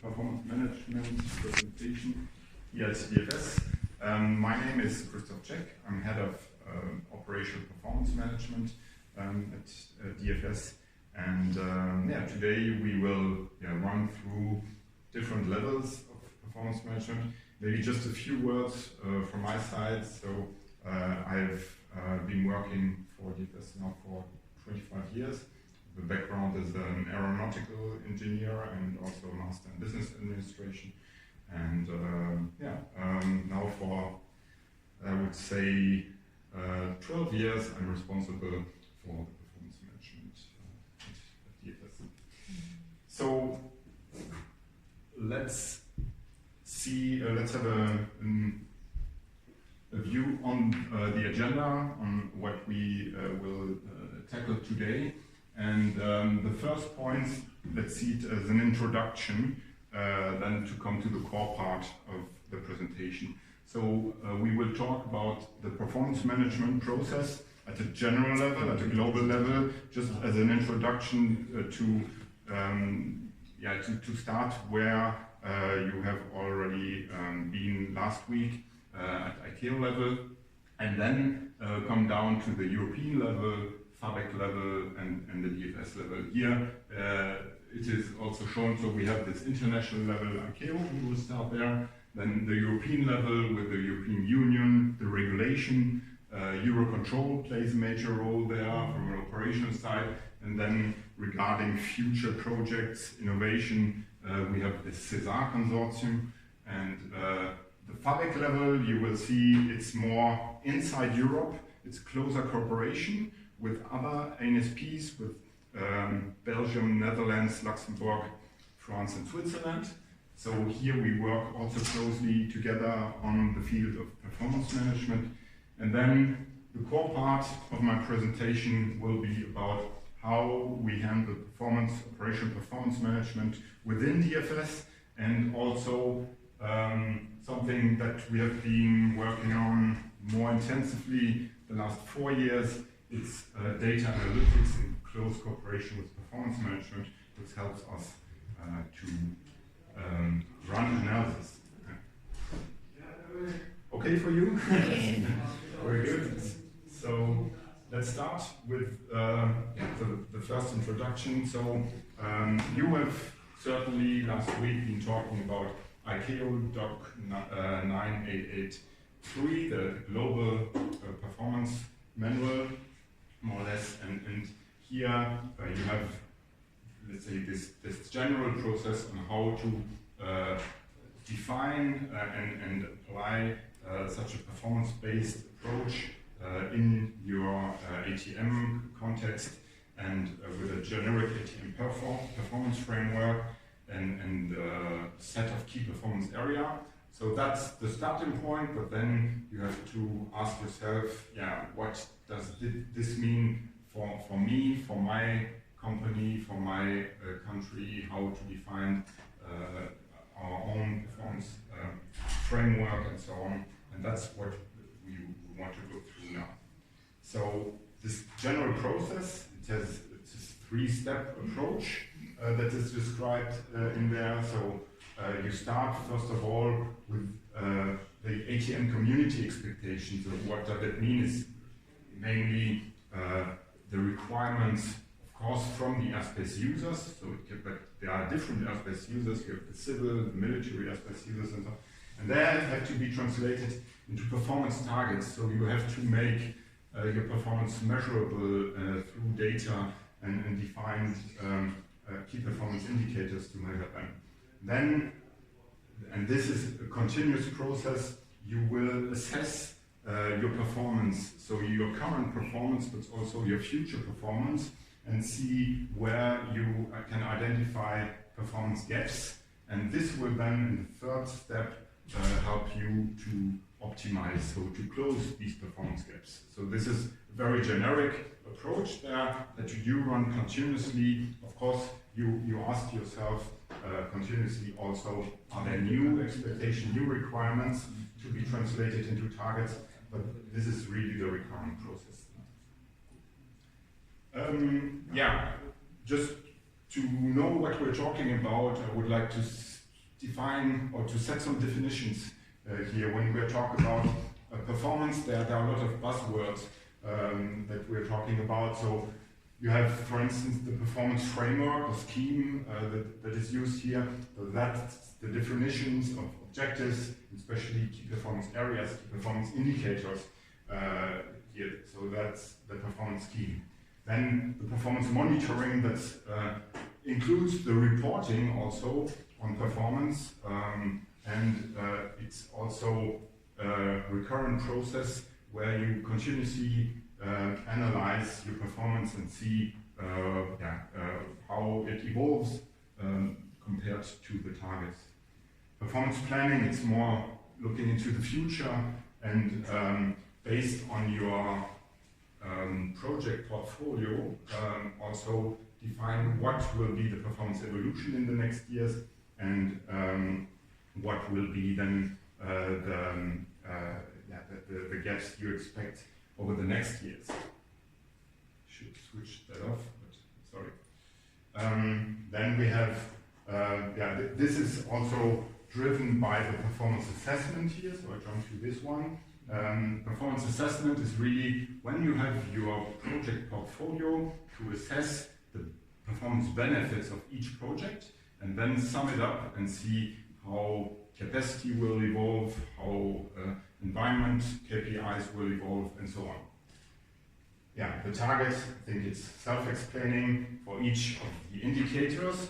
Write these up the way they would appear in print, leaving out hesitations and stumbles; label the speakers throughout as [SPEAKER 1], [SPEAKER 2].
[SPEAKER 1] performance management presentation here at DFS. My name is Christoph Czech. I'm head of operational performance management at DFS. And today we will run through different levels of performance management. Maybe just a few words from my side. So I've been working for DFS now for 25 years. The background is an aeronautical engineer and also a master in business administration. And now for, I would say, 12 years, I'm responsible for the performance management at DFS. So let's see, let's have a view on the agenda, on what we will tackle today. And the first point, let's see it as an introduction, then to come to the core part of the presentation. So we will talk about the performance management process at a general level, at a global level, just as an introduction to start where you have already been last week at ICAO level, and then come down to the European level, FABEC level, and the DFS level. Here it is also shown, so we have this international level ICAO, we will start there, then the European level with the European Union, the regulation, Eurocontrol plays a major role there from an operational side, and then regarding future projects, innovation, we have the CESAR consortium, and the FABEC level, you will see it's more inside Europe, it's closer cooperation with other ANSPs, with Belgium, Netherlands, Luxembourg, France and Switzerland. So here we work also closely together on the field of performance management. And then the core part of my presentation will be about how we handle operational performance management within DFS, and also something that we have been working on more intensively the last 4 years. It's data analytics in close cooperation with performance management, which helps us to run analysis. Okay for you? Very good. So let's start with the first introduction. So you have certainly last week been talking about ICAO Doc 9883, the global performance manual, more or less, and here you have, let's say, this general process on how to define and apply such a performance-based approach in your ATM context, and with a generic ATM performance framework and set of key performance area. So that's the starting point, but then you have to ask yourself, what does this mean for me, for my company, for my country, how to define our own performance framework and so on. And that's what we want to go through now. So this general process, it's a 3-step approach that is described in there. So you start first of all with the ATM community expectations. So what does that mean is mainly the requirements, of course, from the airspace users. So there are different airspace users. You have the civil, the military airspace users, and so on. And they have to be translated into performance targets. So you have to make your performance measurable through data and define key performance indicators to measure them. Then, and this is a continuous process, you will assess your performance, so your current performance, but also your future performance, and see where you can identify performance gaps. And this will then, in the third step, help you to optimize, so to close these performance gaps. So this is a very generic approach there that you run continuously. Of course, you ask yourself continuously also, are there new expectations, new requirements to be translated into targets? But this is really the recurring process. Just to know what we're talking about, I would like to define or to set some definitions here. When we're talking about performance, there are a lot of buzzwords that we're talking about. So you have, for instance, the performance framework or scheme that is used here. So that's the definitions of objectives, especially key performance areas, key performance indicators here. So that's the performance scheme. Then the performance monitoring that includes the reporting also on performance, and it's also a recurrent process where you continuously analyze your performance and see how it evolves compared to the targets. Performance planning, it's more looking into the future and based on your project portfolio, also define what will be the performance evolution in the next years and what will be then the gaps you expect over the next years. Should switch that off, but sorry. Then we have, this is also driven by the performance assessment here, so I jump to this one. Performance assessment is really when you have your project portfolio to assess the performance benefits of each project and then sum it up and see how capacity will evolve, how environment KPIs will evolve, and so on. Yeah, the target, I think it's self-explaining for each of the indicators.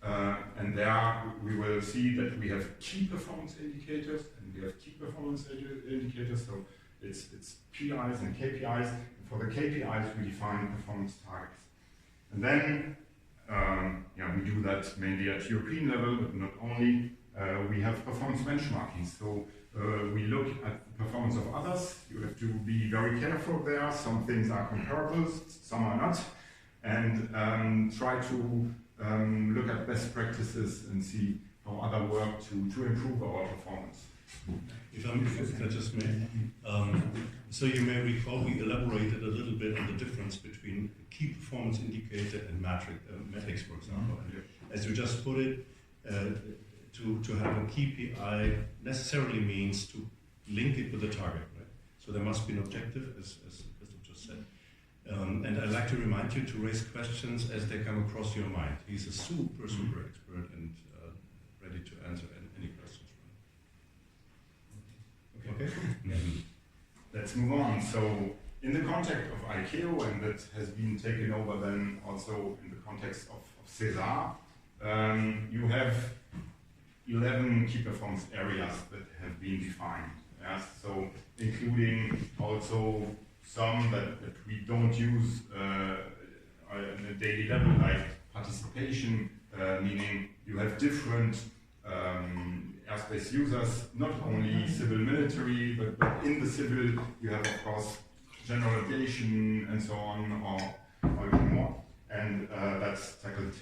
[SPEAKER 1] And there we will see that we have key performance indicators and we have key performance indicators. So it's PIs and KPIs. And for the KPIs, we define performance targets. And then we do that mainly at European level, but not only. We have performance benchmarking. So we look at the performance of others. You have to be very careful there. Some things are comparable, some are not. And try to look at best practices and see how other work to improve our performance.
[SPEAKER 2] If I just may, so you may recall we elaborated a little bit on the difference between key performance indicator and metrics, for example. And as you just put it, to have a KPI necessarily means to link it with the target, right? So there must be an objective, as Christoph just said. And I'd like to remind you to raise questions as they come across your mind. He's a super expert and ready to answer any questions.
[SPEAKER 1] Okay. Let's move on. So in the context of ICAO, and that has been taken over then also in the context of CESAR, you have 11 key performance areas that have been defined. Yes? So including also some that we don't use on a daily level, like participation, meaning you have different airspace users, not only civil military, but in the civil you have of course general aviation and so on, or even more, and that's tackled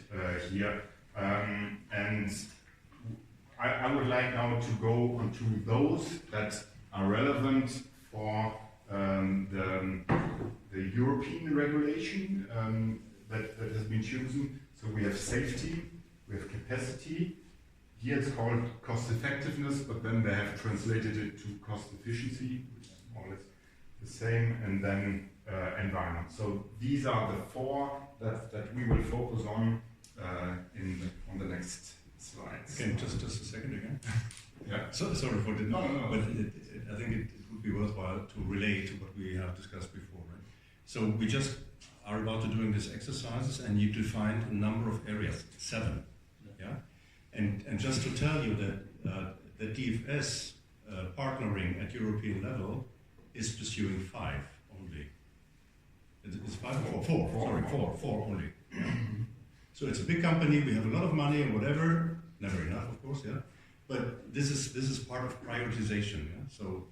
[SPEAKER 1] here. And I would like now to go on to those that are relevant for the European regulation that has been chosen. So we have safety, we have capacity. Here it's called cost effectiveness, but then they have translated it to cost efficiency, which is more or less the same, and then environment. So these are the four that we will focus on on the next slides.
[SPEAKER 2] Again, just a second again.
[SPEAKER 1] Yeah.
[SPEAKER 2] Sorry for the
[SPEAKER 1] no.
[SPEAKER 2] But I think it would be worthwhile to relate to what we have discussed before, right? So we just are about to doing these exercises, and you defined a number of areas, 7, yeah. And just to tell you that the DFS partnering at European level is pursuing 5 only. It's 5 or 4? Four only. So it's a big company. We have a lot of money and whatever. Never enough, of course, yeah. But this is part of prioritization. Yeah? So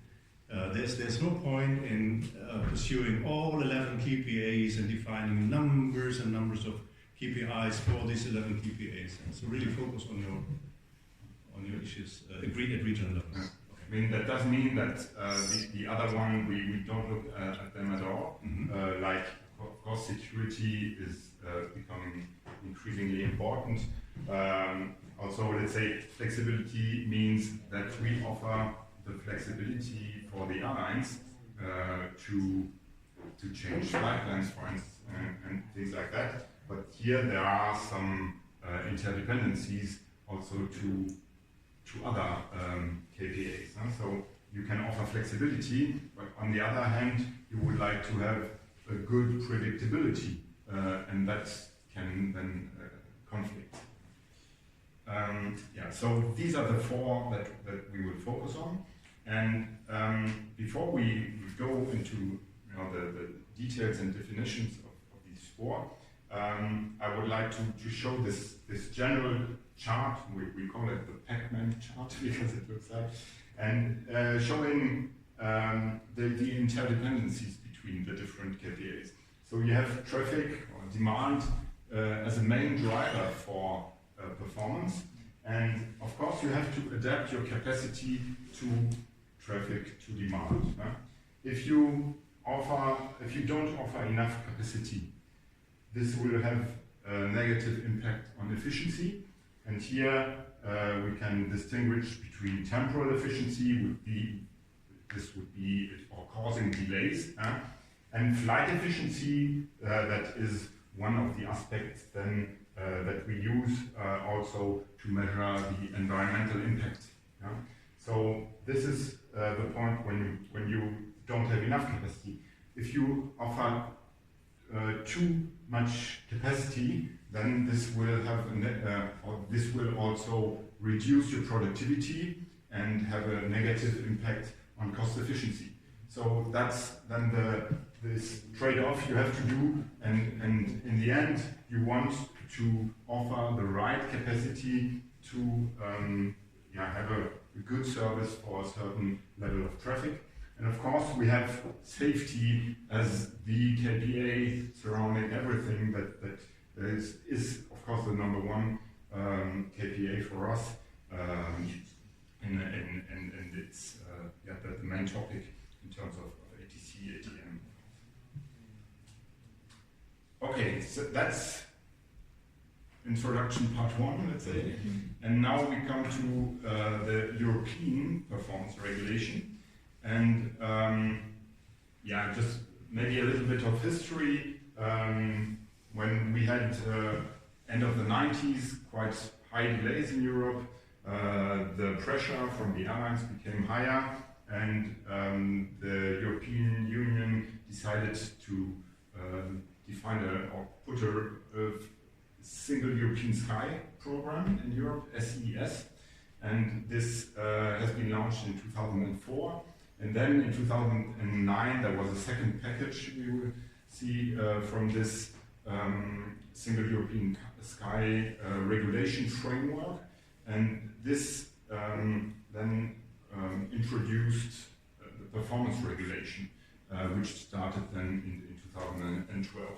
[SPEAKER 2] there's no point in pursuing all 11 KPIs and defining numbers and numbers of KPIs for these 11 KPIs. So really focus on your issues at regional level.
[SPEAKER 1] Yeah. Okay. I mean that doesn't mean that the other one we don't look at them at all.
[SPEAKER 2] Mm-hmm.
[SPEAKER 1] Like of course security is becoming increasingly important. Also, let's say flexibility means that we offer the flexibility for the airlines to change flight plans, for instance, and things like that. But here there are some interdependencies also to other KPAs. So you can offer flexibility, but on the other hand, you would like to have a good predictability, and that can then conflict. So these are the four that we will focus on. And before we go into the details and definitions of these four, I would like to show this general chart. We call it the Pac-Man chart because it looks like, and showing the interdependencies between the different KPAs. So you have traffic or demand as a main driver for performance, and of course you have to adapt your capacity to traffic, to demand. If you don't offer enough capacity, this will have a negative impact on efficiency. And here we can distinguish between temporal efficiency, this would be causing delays, and flight efficiency, that is one of the aspects then that we use also to measure the environmental impact. So this is the point when you don't have enough capacity. If you offer too much capacity, then this will have this will also reduce your productivity and have a negative impact on cost efficiency. So that's then this trade-off you have to do, and in the end you want to offer the right capacity to have a good service for a certain level of traffic. And of course we have safety as the KPA surrounding everything that is of course the number one KPA for us, and it's the main topic in terms of ATC, ATM. Okay, so that's introduction part one, let's say. And now we come to the European Performance Regulation. And just maybe a little bit of history. When we had end of the 90s, quite high delays in Europe, the pressure from the airlines became higher, and the European Union decided to define or put a single European sky program in Europe, SES, and this has been launched in 2004. And then in 2009 there was a second package we will see from this single European sky regulation framework, and this then introduced the performance regulation, which started then in 2012.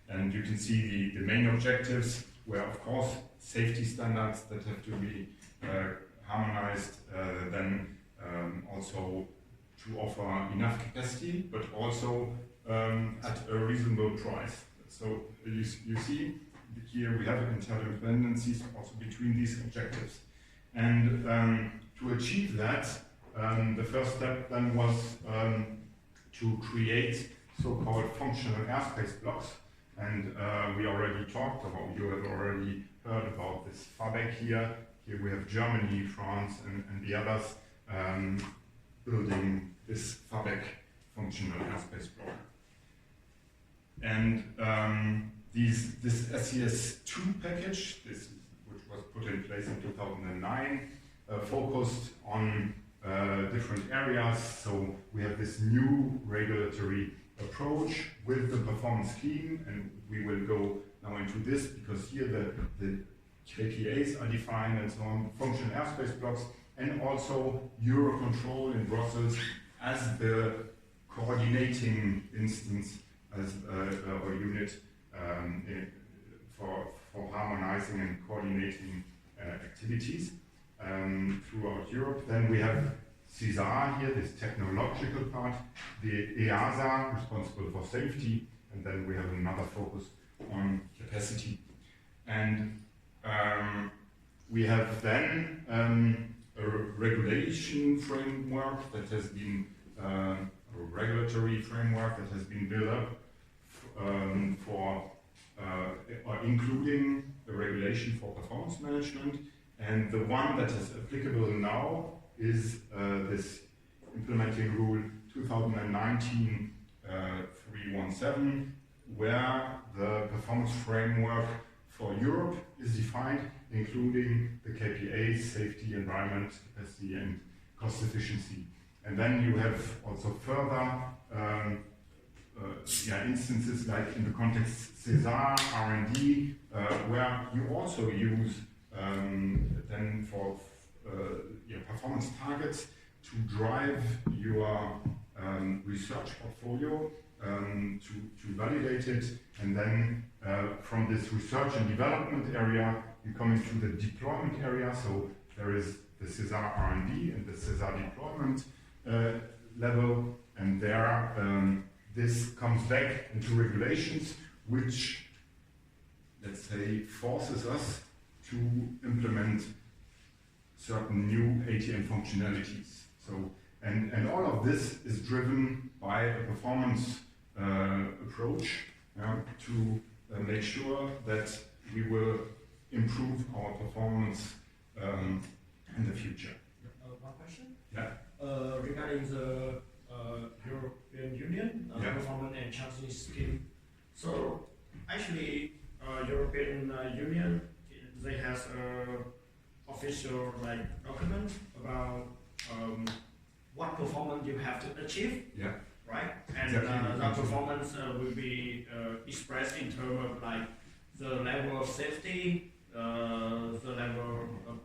[SPEAKER 1] And you can see the main objectives were, of course, safety standards that have to be harmonized, then also to offer enough capacity, but also at a reasonable price. So you see here we have interdependencies also between these objectives. And to achieve that, the first step then was to create so-called functional airspace blocks. And we already talked about, you have already heard about this FABEC here. Here we have Germany, France, and the others building this FABEC functional airspace block. And this SES2 package, which was put in place in 2009, focused on different areas. So we have this new regulatory approach with the performance scheme, and we will go now into this because here the KPAs are defined and so on, functional airspace blocks, and also Eurocontrol in Brussels as the coordinating instance, as or unit for harmonizing and coordinating activities throughout Europe. Then we have CESAR here, this technological part, the EASA, responsible for safety, and then we have another focus on capacity. And We have then a regulation framework that has been, a regulatory framework that has been built up including the regulation for performance management. And the one that is applicable now is this implementing rule 2019-317, where the performance framework for Europe is defined, including the KPIs, safety, environment, capacity, and cost efficiency. And then you have also further instances like in the context CESAR, R&D, where you also use then for performance targets to drive your research portfolio, to validate it, and then from this research and development area, you come into the deployment area. So there is the CESAR R&D and the CESAR deployment level, and there this comes back into regulations, which, let's say, forces us to implement certain new ATM functionalities. So, and all of this is driven by a performance approach to make sure that we will improve our performance in the future.
[SPEAKER 3] One question?
[SPEAKER 1] Yeah.
[SPEAKER 3] Regarding the European Union performance and charging scheme. So actually, European Union, they have official document about what performance you have to achieve.
[SPEAKER 1] Yeah.
[SPEAKER 3] Right? And
[SPEAKER 1] Exactly.
[SPEAKER 3] that performance will be expressed in terms of the level of safety, the level of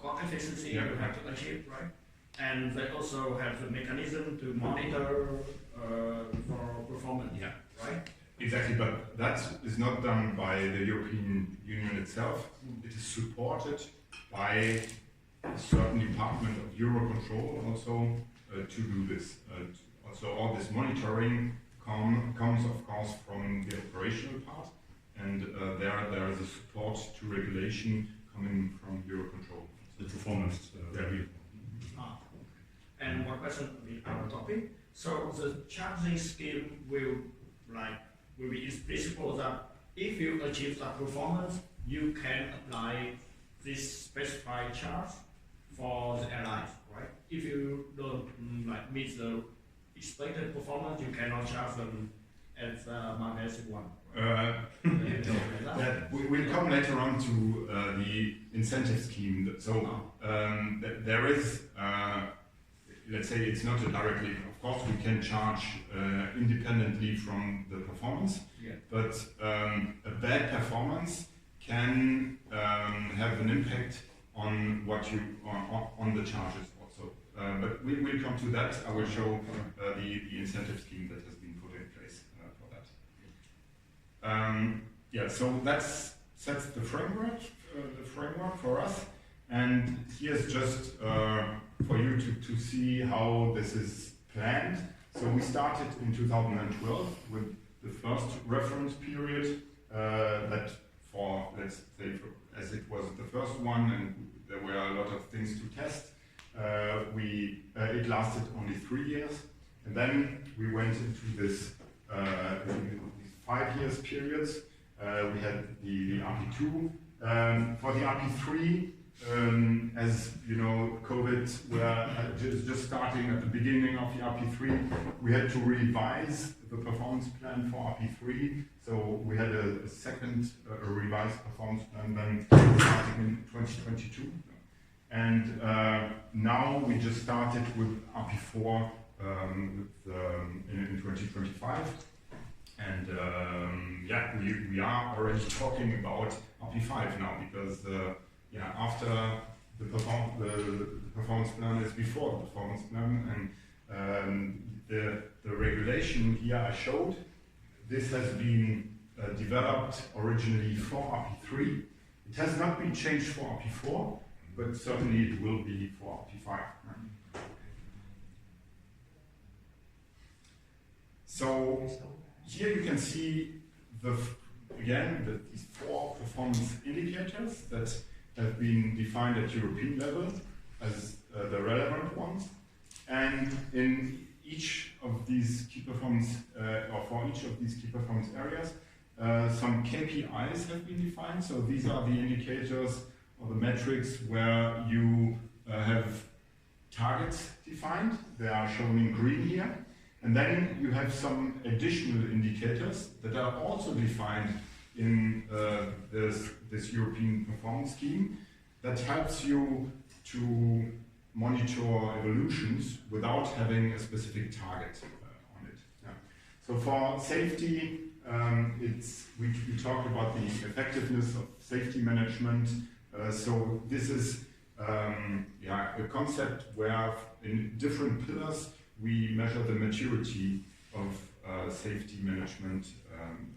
[SPEAKER 3] cost efficiency you have to achieve, right? And they also have the mechanism to monitor for performance, right?
[SPEAKER 1] Exactly, but that is not done by the European Union itself. It is supported by a certain department of Eurocontrol also to do this. Also, all this monitoring comes, of course, from the operational part, and there is a support to regulation coming from Eurocontrol.
[SPEAKER 2] The performance review.
[SPEAKER 3] And one question on our topic. So the charging scheme will be in principle that if you achieve that performance, you can apply this specified charge for the airlines, right? If you don't meet the expected performance, you cannot charge them as my basic one.
[SPEAKER 1] We'll come later on to the incentive scheme. So there is, let's say it's not a direct link. Of course, we can charge independently from the performance, but a bad performance can have an impact on what you on the charges also. But we'll come to that. I will show the incentive scheme that has been put in place for that. So that sets the framework for us, and here's just for you to see how this is planned. So we started in 2012 with the first reference period that for, let's say, as it was the first one and there were a lot of things to test, it lasted only 3 years. And then we went into these 5 years periods. We had the RP2. For the RP3, as you know, COVID were just starting at the beginning of the RP3. We had to revise the performance plan for RP3. So we had a second revised performance plan then starting in 2022. And now we just started with RP4 in 2025. And we are already talking about RP5 now because after the performance plan is before the performance plan, and the regulation here I showed, this has been developed originally for RP3. It has not been changed for RP4, but certainly it will be for RP5. So here you can see again, these 4 performance indicators that have been defined at European level as the relevant ones. And in each of these key performance, or for each of these key performance areas, some KPIs have been defined. So these are the indicators or the metrics where you have targets defined. They are shown in green here. And then you have some additional indicators that are also defined in this European performance scheme that helps you to monitor evolutions without having a specific target on it. Yeah. So for safety, we talked about the effectiveness of safety management. So this is a concept where in different pillars we measure the maturity of safety management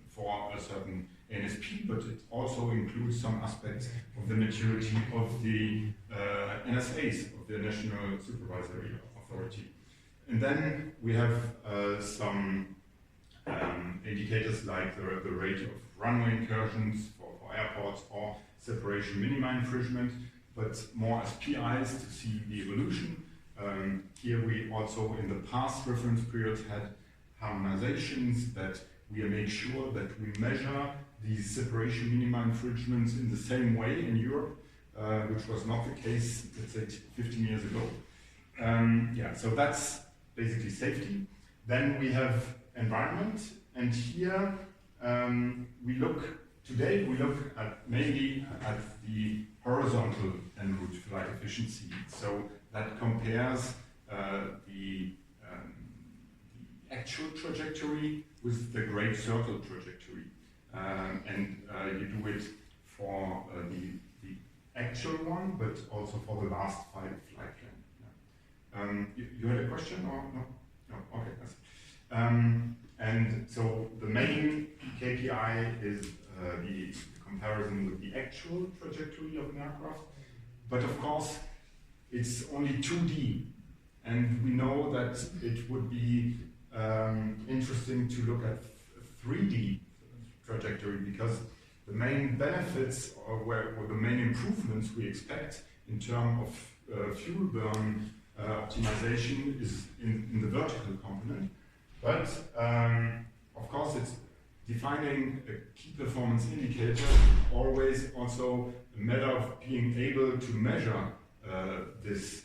[SPEAKER 1] for a certain NSP, but it also includes some aspects of the maturity of the NSAs, of the National Supervisory Authority. And then we have some indicators like the rate of runway incursions for airports or separation minima infringement, but more as PIs to see the evolution. Here we also in the past reference periods had harmonizations that we make sure that we measure these separation minima infringements in the same way in Europe, which was not the case, let's say, 15 years ago. So that's basically safety. Then we have environment, and here we look mainly at the horizontal en route flight efficiency. So that compares the actual trajectory with the great circle trajectory. And you do it for the actual one, but also for the last flight plan. Yeah. You had a question or no? No, okay. Yes. And so the main KPI is the comparison with the actual trajectory of an aircraft. But of course, it's only 2D. And we know that it would be interesting to look at 3D trajectory, because the main benefits or the main improvements we expect in terms of fuel burn optimization is in the vertical component. But of course, it's defining a key performance indicator always also a matter of being able to measure this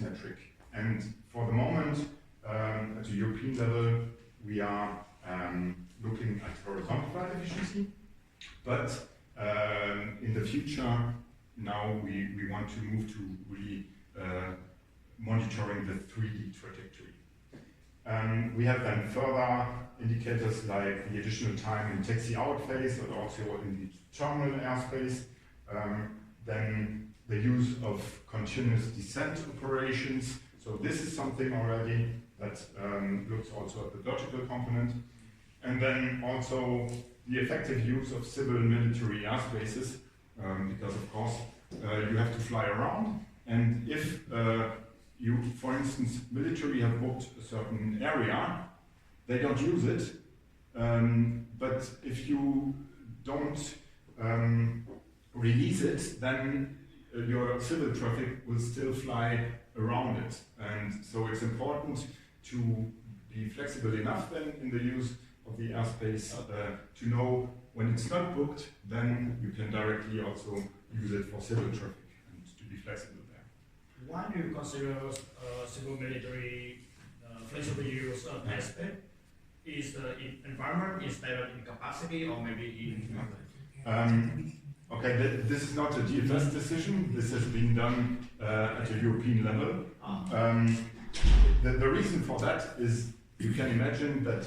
[SPEAKER 1] metric. And for the moment, at the European level, we are looking at horizontal flight efficiency, but in the future, now we want to move to really monitoring the 3D trajectory. We have then further indicators like the additional time in taxi out phase, but also in the terminal airspace. Then the use of continuous descent operations. So this is something already that looks also at the vertical component. And then also the effective use of civil and military airspaces, because of course you have to fly around. And if you, for instance, military have booked a certain area, they don't use it. But if you don't release it, then your civil traffic will still fly around it. And so it's important to be flexible enough then in the use of the airspace to know when it's not booked, then you can directly also use it for civil traffic and to be flexible there.
[SPEAKER 3] Why do you consider civil military flexible use aspect? Is the environment is better in capacity or maybe in
[SPEAKER 1] okay, this is not a DFS decision. This has been done at a European level. The reason for that is you can imagine that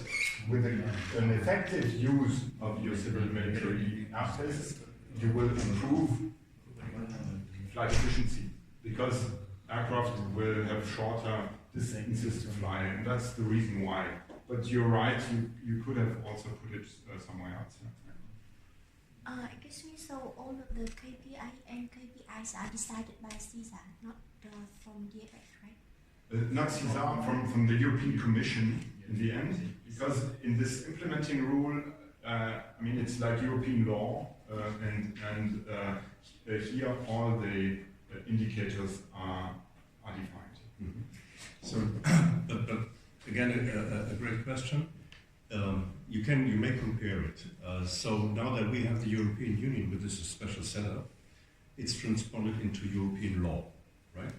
[SPEAKER 1] with an effective use of your civil military airspace, you will improve flight efficiency because aircraft will have shorter distances to fly, and that's the reason why. But you're right, you could have also put it somewhere else.
[SPEAKER 4] Excuse me, so all of the KPI and KPIs are decided by CESA, not from DFS, right?
[SPEAKER 1] Not CESA, from the European Commission in the end, because in this implementing rule, I mean, it's like European law, and here all the indicators are defined.
[SPEAKER 2] Mhm. So, but again, a great question. You may compare it. So now that we have the European Union with this special setup, it's transponded into European law, right?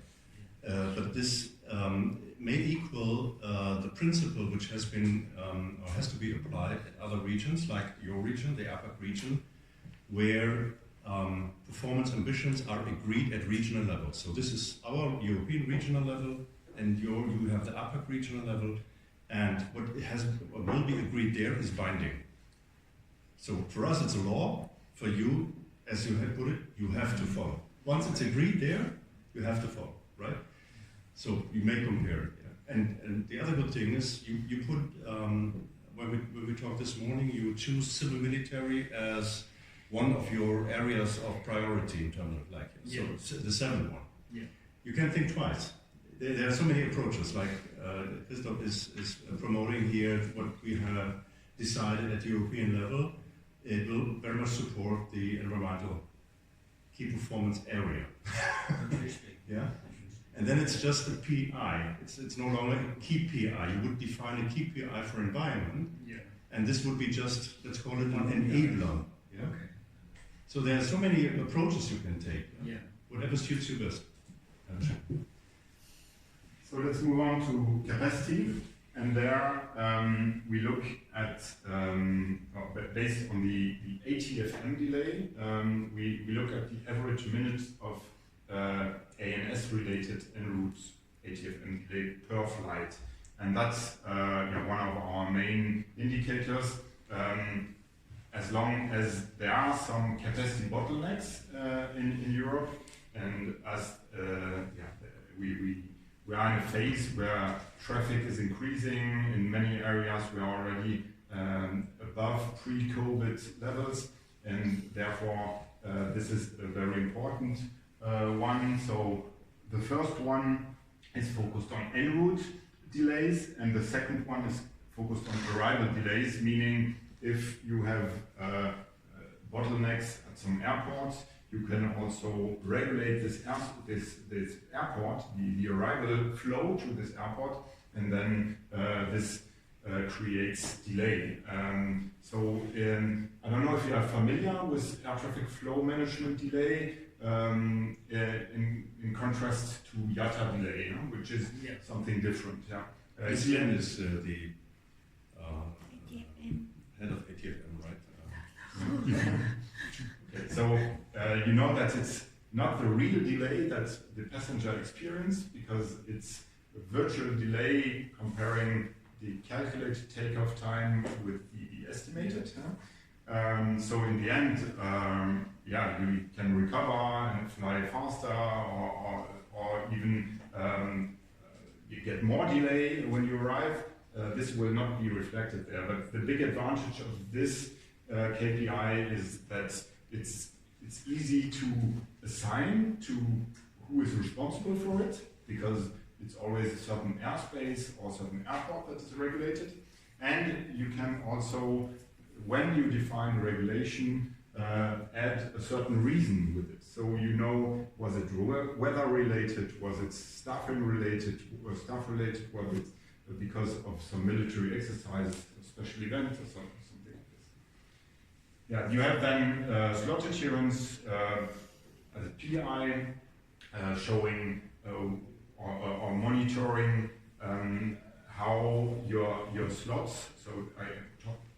[SPEAKER 2] But this may equal the principle which has been or has to be applied at other regions, like your region, the APAC region, where performance ambitions are agreed at regional level. So this is our European regional level, and you have the APAC regional level, and what will be agreed there is binding. So for us it's a law, for you, as you have put it, you have to follow. Once it's agreed there, you have to follow, right? So you may compare it. Yeah. And the other good thing is you put, when we talked this morning, you choose civil military as one of your areas of priority in terms of like, so the seventh one.
[SPEAKER 3] Yeah.
[SPEAKER 2] You can think twice. There are so many approaches, like Christoph is promoting here what we have decided at the European level. It will very much support the environmental key performance area. Yeah, and then it's just a PI. It's no longer a key PI. You would define a key PI for environment, and this would be just, let's call it an enabler. Yeah.
[SPEAKER 3] Okay.
[SPEAKER 2] So there are so many approaches you can take.
[SPEAKER 3] Yeah.
[SPEAKER 2] Whatever suits you best.
[SPEAKER 1] So let's move on to capacity, and there we look at, based on the ATFM delay, we look at the average minutes of ANS related en route ATFM delay per flight, and that's one of our main indicators. As long as there are some capacity bottlenecks in Europe, and as we are in a phase where traffic is increasing in many areas, we are already above pre-COVID levels, and therefore this is a very important one. So the first one is focused on en route delays, and the second one is focused on arrival delays, meaning if you have bottlenecks at some airports, you can also regulate this airport, the arrival flow to this airport, and then this creates delay. I don't know if you are familiar with air traffic flow management delay, in contrast to IATA delay, which is something different. Yeah.
[SPEAKER 2] ACM is the
[SPEAKER 4] ATFM.
[SPEAKER 2] head of ATFM, right?
[SPEAKER 1] Okay, so you know that it's not the real delay that the passenger experienced, because it's a virtual delay comparing the calculated takeoff time with the estimated. So in the end, you can recover and fly faster, or even you get more delay when you arrive. This will not be reflected there, but the big advantage of this KPI is that it's easy to assign to who is responsible for it, because it's always a certain airspace or certain airport that is regulated. And you can also, when you define regulation, add a certain reason with it. So you know, was it weather related, was it staffing related, was it because of some military exercise, a special event or something like this. Yeah, you have then slot adherence as a PI showing or monitoring how your slots, so I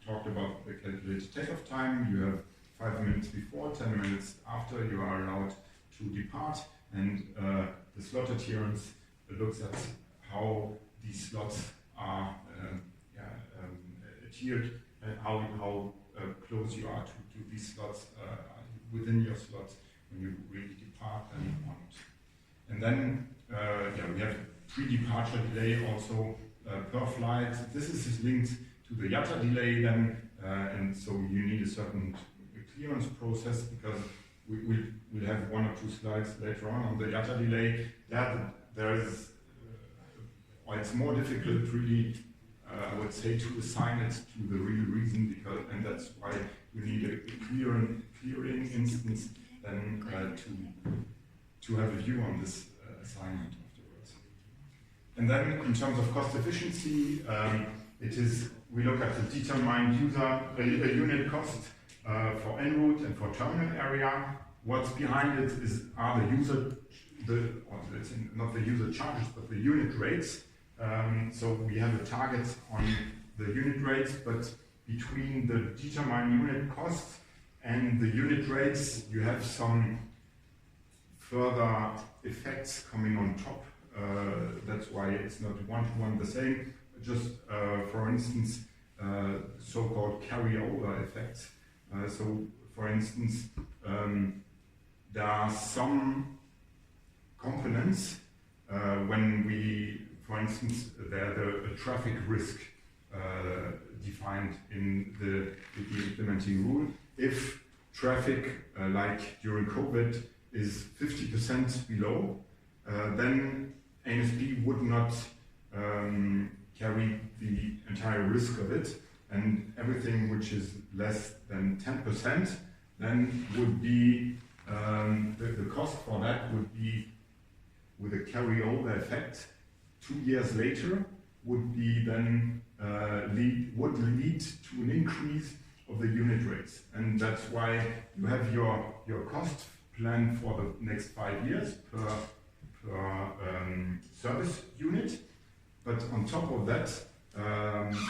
[SPEAKER 1] talked about the calculated takeoff time, you have 5 minutes before, 10 minutes after you are allowed to depart, and the slot adherence looks at how these slots are adhered, and how close you are to these slots within your slots when you really depart and want. And then we have pre-departure delay also per flight. This is linked to the IATA delay then, and so you need a certain clearance process, because we'll have 1 or 2 slides later on the IATA delay. There is, it's more difficult really I would say, to assign it to the real reason, because, and that's why you need a clearing instance then to have a view on this assignment afterwards. And then in terms of cost efficiency, we look at the determined unit cost for en route and for terminal area. What's behind it are not the user charges, but the unit rates. So we have a target on the unit rates, but between the determined unit cost and the unit rates, you have some further effects coming on top. That's why it's not one-to-one the same. Just for instance, so-called carryover effects. So for instance, there are some components when we, for instance, there's a traffic risk defined in the implementing rule. If traffic, like during COVID, is 50% below, then ANSP would not carry the entire risk of it, and everything which is less than 10% then would be, the cost for that would be, with a carryover effect, 2 years later, would be then would lead to an increase of the unit rates. And that's why you have your cost plan for the next 5 years per service unit. But on top of that,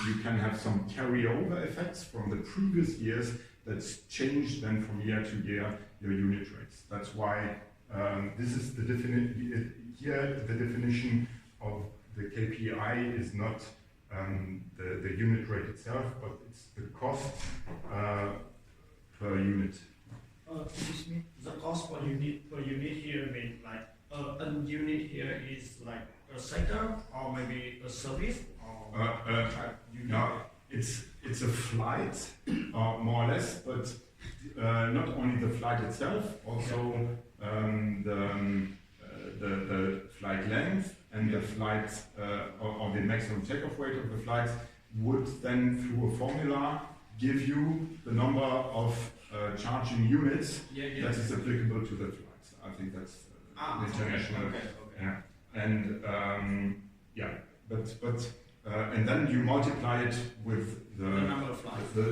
[SPEAKER 1] you can have some carryover effects from the previous years that's changed then from year to year your unit rates. That's why this is the here the definition of the KPI is not the unit rate itself, but it's the cost per unit.
[SPEAKER 3] Excuse me, the cost per unit here means like a unit here is like a sector or maybe a service or unit?
[SPEAKER 1] No, it's a flight more or less, but not only the flight itself, also the flight length and the flight or the maximum takeoff weight of the flights would then, through a formula, give you the number of charging units that is applicable to the flights. I think that's international.
[SPEAKER 3] Okay.
[SPEAKER 1] Yeah. And and then you multiply it with the
[SPEAKER 3] number of flights.
[SPEAKER 1] You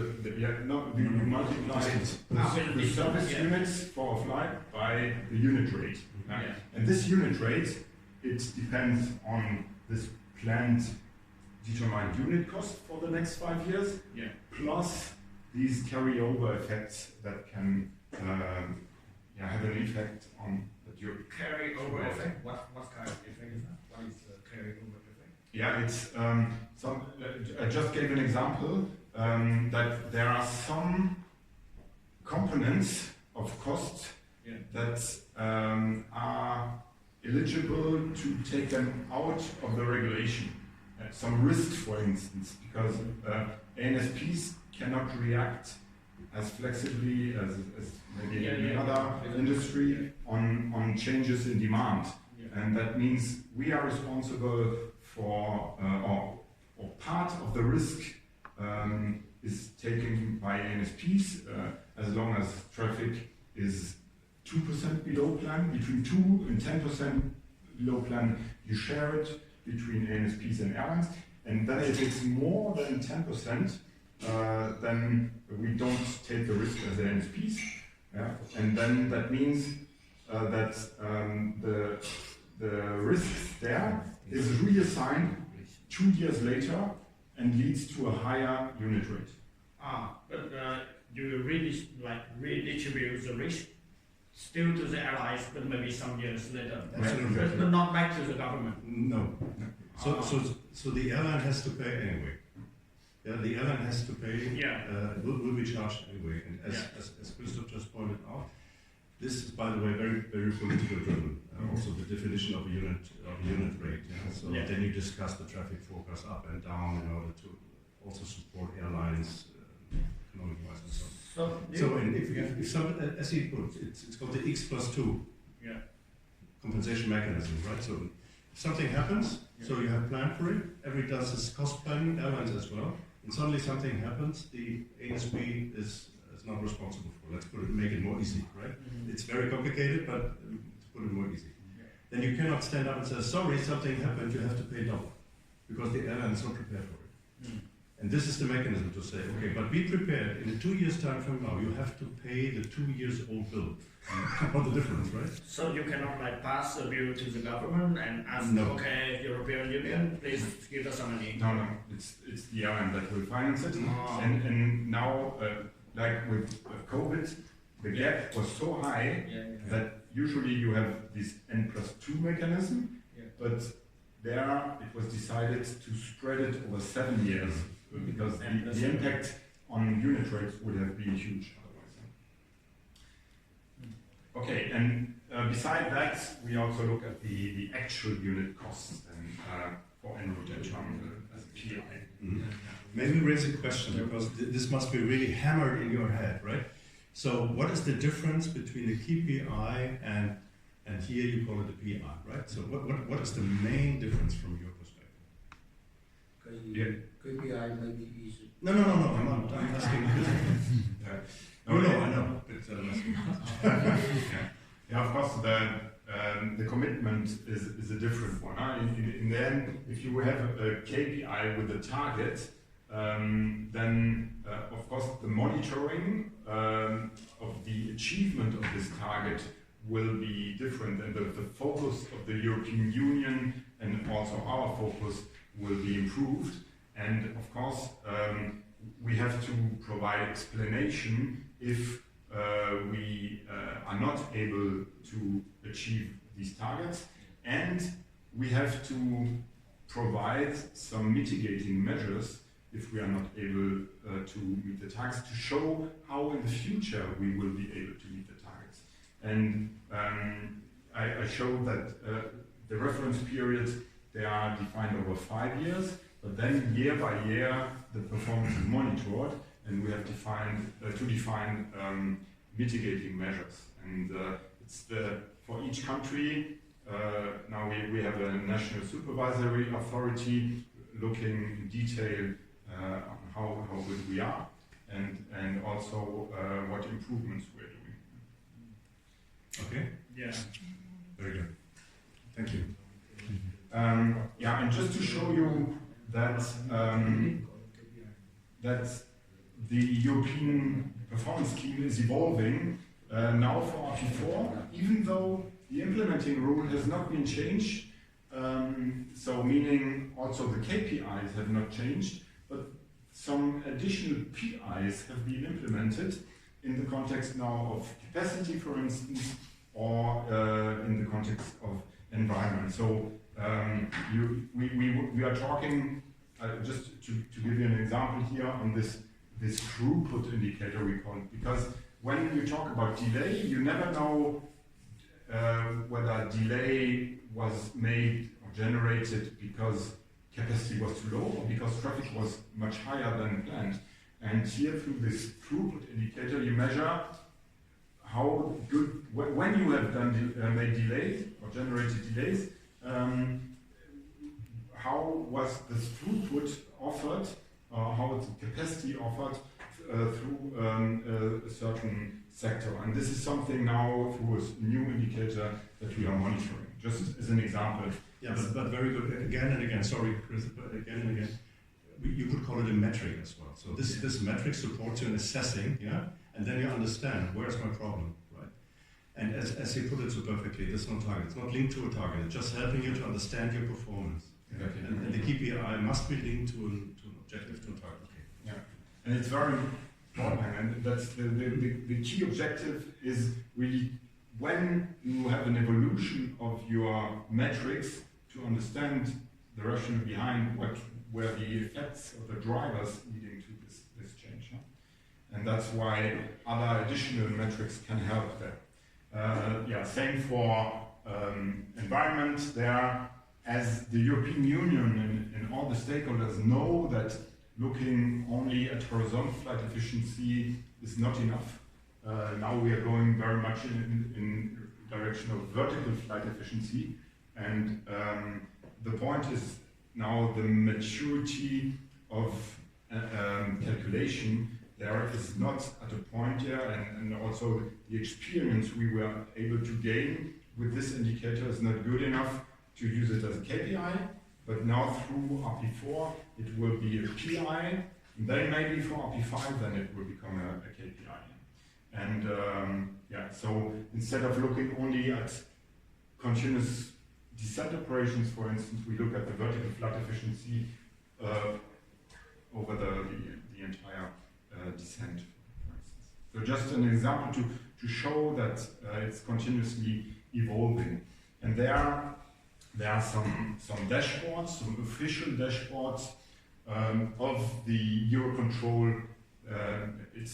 [SPEAKER 1] multiply it with the service units for a flight by the unit rate.
[SPEAKER 3] Yeah.
[SPEAKER 1] And this unit rate, it depends on this planned determined unit cost for the next 5 years, plus these carryover effects that can have an effect on that you
[SPEAKER 3] Carryover effect? What kind of effect is that? What is the carryover effect?
[SPEAKER 1] Yeah, it's I just gave an example that there are some components of cost that are eligible to take them out of the regulation. Some risks, for instance, because ANSPs cannot react as flexibly as maybe any other industry on changes in demand. And that means we are responsible for, or part of the risk is taken by ANSPs as long as traffic is 2% below plan, between 2 and 10% below plan, you share it between ANSPs and airlines. And then if it's more than 10%, then we don't take the risk as ANSPs. Yeah? And then that means that the risk there is reassigned 2 years later and leads to a higher unit rate.
[SPEAKER 3] But you really redistribute the risk still to the airlines, but maybe some years later.
[SPEAKER 2] Absolutely.
[SPEAKER 3] But not back to the government.
[SPEAKER 2] No. So the airline has to pay anyway. Yeah, the airline has to pay. Will be charged anyway. And as Christoph just pointed out, this is, by the way, very very political driven. Also the definition of a unit rate. So then you discuss the traffic forecast up and down in order to also support airlines economic wise and so on. So if some, as he put, it's called the X+2 compensation mechanism, right? something happens, so you have planned for it, everybody does this cost planning, airlines as well, and suddenly something happens, the ASB is not responsible for. Let's make it more easy, right? It's very complicated, but to put it more easy. Then you cannot stand up and say, sorry, something happened, you have to pay double, because the airline is not prepared for it. And this is the mechanism to say, okay, but be prepared, in 2 years' time from now, you have to pay the 2 years old bill. What the difference, right?
[SPEAKER 3] So you cannot like pass a bill to the government and ask,
[SPEAKER 2] No.
[SPEAKER 3] okay, European Union, please give us some money.
[SPEAKER 1] No, it's the airline that will finance it.
[SPEAKER 3] Oh.
[SPEAKER 1] And now, like with COVID, the gap was so high that usually you have this N+2 mechanism, but there it was decided to spread it over 7 years because the impact on unit rates would have been huge otherwise. Okay, and beside that, we also look at the actual unit costs and for en route and terminal as a PI.
[SPEAKER 2] Maybe raise a question, because this must be really hammered in your head, right? So what is the difference between the KPI and here you call it the PI, right? So what is the main difference from your perspective?
[SPEAKER 5] KPI maybe is
[SPEAKER 2] No, I'm asking you. I know. It's,
[SPEAKER 1] Yeah, of course, the commitment is a different one. In the end, if you have a KPI with a target, then of course the monitoring of the achievement of this target will be different, and the focus of the European Union and also our focus will be improved. And of course, we have to provide explanation if we are not able to achieve these targets, and we have to provide some mitigating measures if we are not able to meet the targets, to show how in the future we will be able to meet the targets. And I showed that the reference periods, they are defined over 5 years, but then year by year the performance is monitored, and we have to define mitigating measures. And it's for each country, now we have a national supervisory authority looking in detail on how good we are, and also what improvements we're doing.
[SPEAKER 2] Okay,
[SPEAKER 3] Yeah.
[SPEAKER 2] very good. Thank you.
[SPEAKER 1] Yeah, and just to show you that that the European performance scheme is evolving now for RP4, even though the implementing rule has not been changed. So meaning also the KPIs have not changed, but some additional PIs have been implemented in the context now of capacity, for instance, or in the context of environment. So we are talking, just to give you an example here on this throughput indicator we call it, because when you talk about delay, you never know whether delay was made or generated because capacity was too low or because traffic was much higher than planned. And here through this throughput indicator, you measure how good, when you have made delays or generated delays, how was the throughput offered, how was the capacity offered through a certain sector. And this is something now through a new indicator that we are monitoring, just as an example.
[SPEAKER 2] Yeah, but very good. Again and again, sorry, Chris, but again and again, you could call it a metric as well. So this metric supports you in assessing, yeah, and then you understand where's my problem, right? And as you put it so perfectly, there's no target. It's not linked to a target. It's just helping you to understand your performance.
[SPEAKER 1] Exactly.
[SPEAKER 2] And the KPI must be linked to an objective, to a target. Okay.
[SPEAKER 1] Yeah, and it's very important, and that's the key objective is really when you have an evolution of your metrics to understand the rationale behind where the effects of the drivers leading to this change. Huh? And that's why other additional metrics can help there. Yeah, same for environment there, as the European Union and all the stakeholders know that looking only at horizontal flight efficiency is not enough. Now we are going very much in direction of vertical flight efficiency, And the point is now the maturity of calculation there is not at a point here, and also the experience we were able to gain with this indicator is not good enough to use it as a KPI, but now through RP4 it will be a PI, and then maybe for RP5 then it will become a KPI. And yeah, so instead of looking only at continuous descent operations, for instance, we look at the vertical flood efficiency over the entire descent, for instance. So just an example to show that it's continuously evolving. And there are some dashboards, some official dashboards of the Eurocontrol. It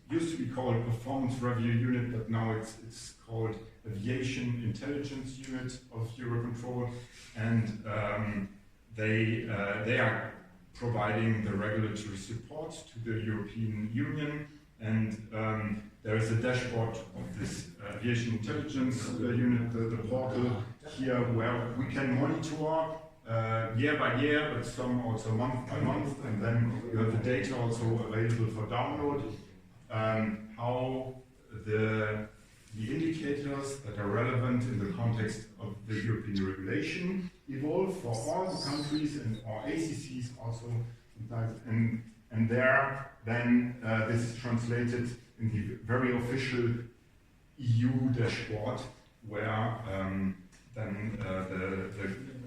[SPEAKER 1] used to be called Performance Review Unit, but now it's called Aviation Intelligence Unit of Eurocontrol, and they are providing the regulatory support to the European Union, and there is a dashboard of this Aviation Intelligence Unit, the portal here, where we can monitor year by year, but some also month by month, and then you have the data also available for download, how the indicators that are relevant in the context of the European regulation evolve for all the countries and our ACCs also sometimes, and there then this is translated in the very official EU dashboard, where then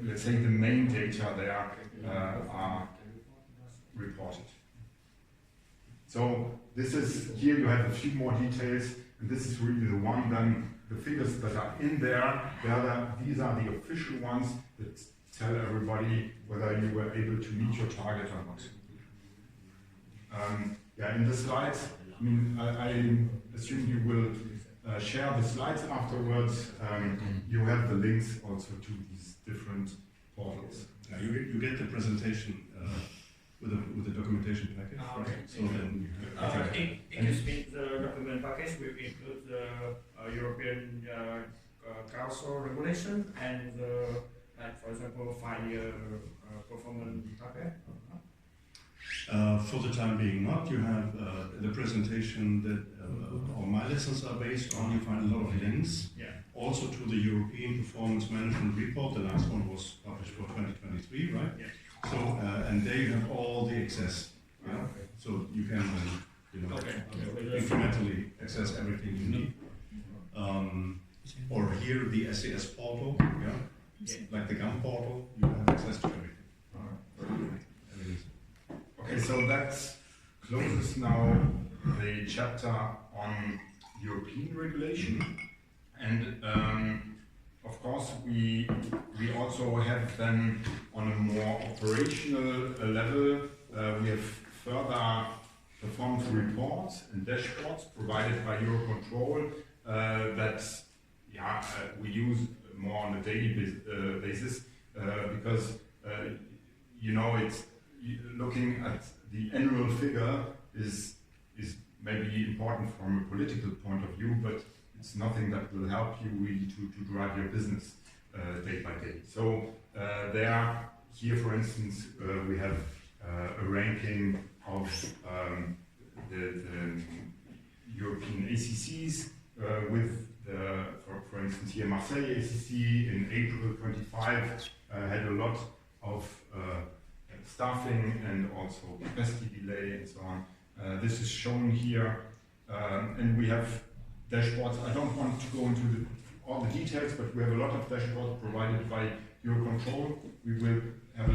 [SPEAKER 1] let's say the main data there are reported. So this is, here you have a few more details, and this is really the one, then the figures that are in there, these are the official ones that tell everybody whether you were able to meet your target or not. Yeah, in the slides, I mean, I assume you will share the slides afterwards. You have the links also to these different portals.
[SPEAKER 2] Yeah, you get the presentation with the documentation package,
[SPEAKER 3] okay.
[SPEAKER 2] right? So then
[SPEAKER 3] it gives me the document package will include the European Council regulation and like for example 5-year performance target.
[SPEAKER 2] For the time being not. You have the presentation that all my lessons are based on. You find a lot of links.
[SPEAKER 3] Yeah.
[SPEAKER 2] Also to the European Performance Management Report. The last one was published for 2023, right?
[SPEAKER 3] Yeah.
[SPEAKER 2] So and there you have all the access. Yeah?
[SPEAKER 3] Okay.
[SPEAKER 2] So you can
[SPEAKER 3] Okay.
[SPEAKER 2] incrementally access everything you need. Or here the SAS portal, yeah, like the GAM portal, you have access to everything.
[SPEAKER 1] Okay, so that closes now the chapter on European regulation, and of course we also have then on a more operational level we have further performance reports and dashboards provided by Eurocontrol that we use more on a daily basis because it's looking at the annual figure is maybe important from a political point of view, but it's nothing that will help you really to drive your business day by day. So here for instance we have a ranking of the European ACCs with for instance here Marseille ACC in April 25 had a lot of staffing and also capacity delay and so on. This is shown here, and we have dashboards. I don't want to go into all the details, but we have a lot of dashboards provided by Eurocontrol. We will have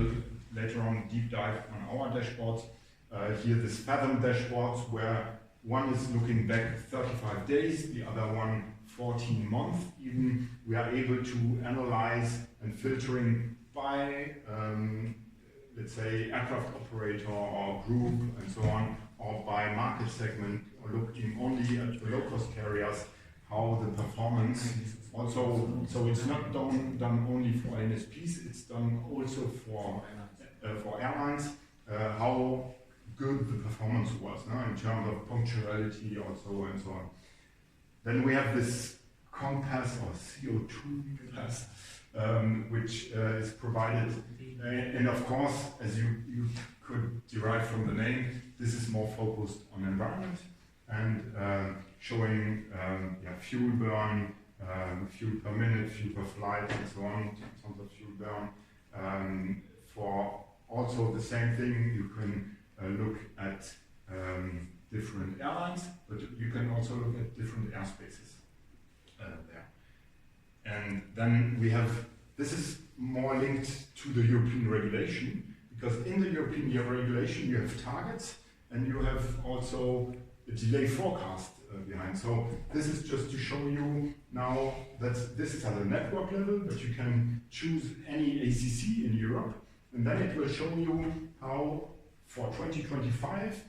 [SPEAKER 1] later on deep dive on our dashboards. Here this Fathom dashboards, where one is looking back 35 days, the other one 14 months even. We are able to analyze and filtering by let's say aircraft operator or group and so on, or by market segment, or looking only at the low-cost carriers, how the performance also, so it's not done only for NSPs, it's done also for airlines, how good the performance was in terms of punctuality also and so on. Then we have this compass or CO2 pass which is provided. And of course, as you could derive from the name, this is more focused on environment and showing fuel burn, fuel per minute, fuel per flight, and so on, tons of fuel burn. For also the same thing, you can look at different airlines, but you can also look at different airspaces there. And then we have, this is more linked to the European regulation, because in the European regulation you have targets and you have also a delay forecast behind. So this is just to show you now that this is at a network level, but you can choose any ACC in Europe, and then it will show you how for 2025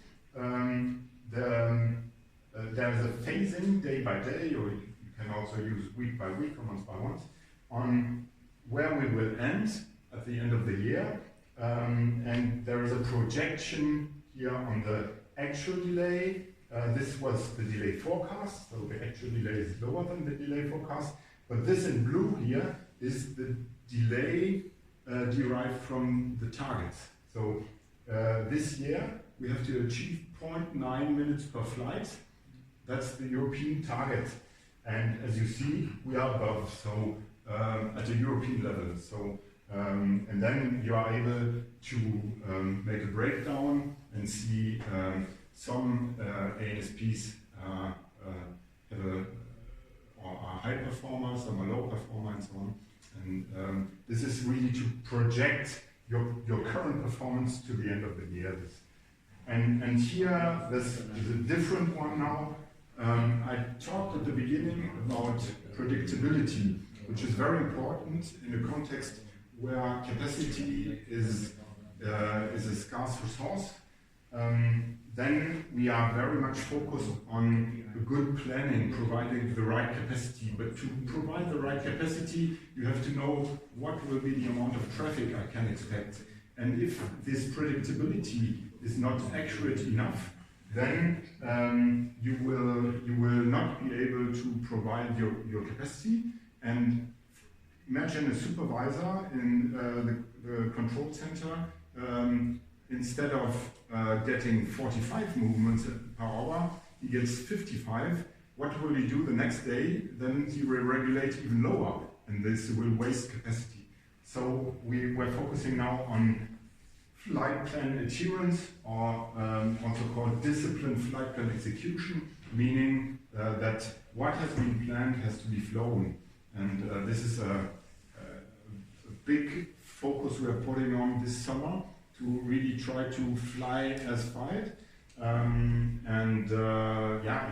[SPEAKER 1] there is a phasing day by day, or you can also use week by week or month by month, on where we will end at the end of the year. And there is a projection here on the actual delay. This was the delay forecast, so the actual delay is lower than the delay forecast. But this in blue here is the delay derived from the targets. So this year we have to achieve 0.9 minutes per flight. That's the European target. And as you see, we are above, so at a European level. So, and then you are able to make a breakdown and see some ANSPs have are high performers, some are low performer, and so on. And this is really to project your current performance to the end of the year. And here, this is a different one now. I talked at the beginning about predictability, which is very important in a context where capacity is a scarce resource. Then we are very much focused on a good planning, providing the right capacity. But to provide the right capacity, you have to know what will be the amount of traffic I can expect. And if this predictability is not accurate enough, then you will not be able to provide your capacity. And imagine a supervisor in the control center, instead of getting 45 movements per hour, he gets 55. What will he do the next day? Then he will regulate even lower, and this will waste capacity. So we're focusing now on flight plan adherence, or also called disciplined flight plan execution, meaning that what has been planned has to be flown. And this is a big focus we are putting on this summer, to really try to fly as fired.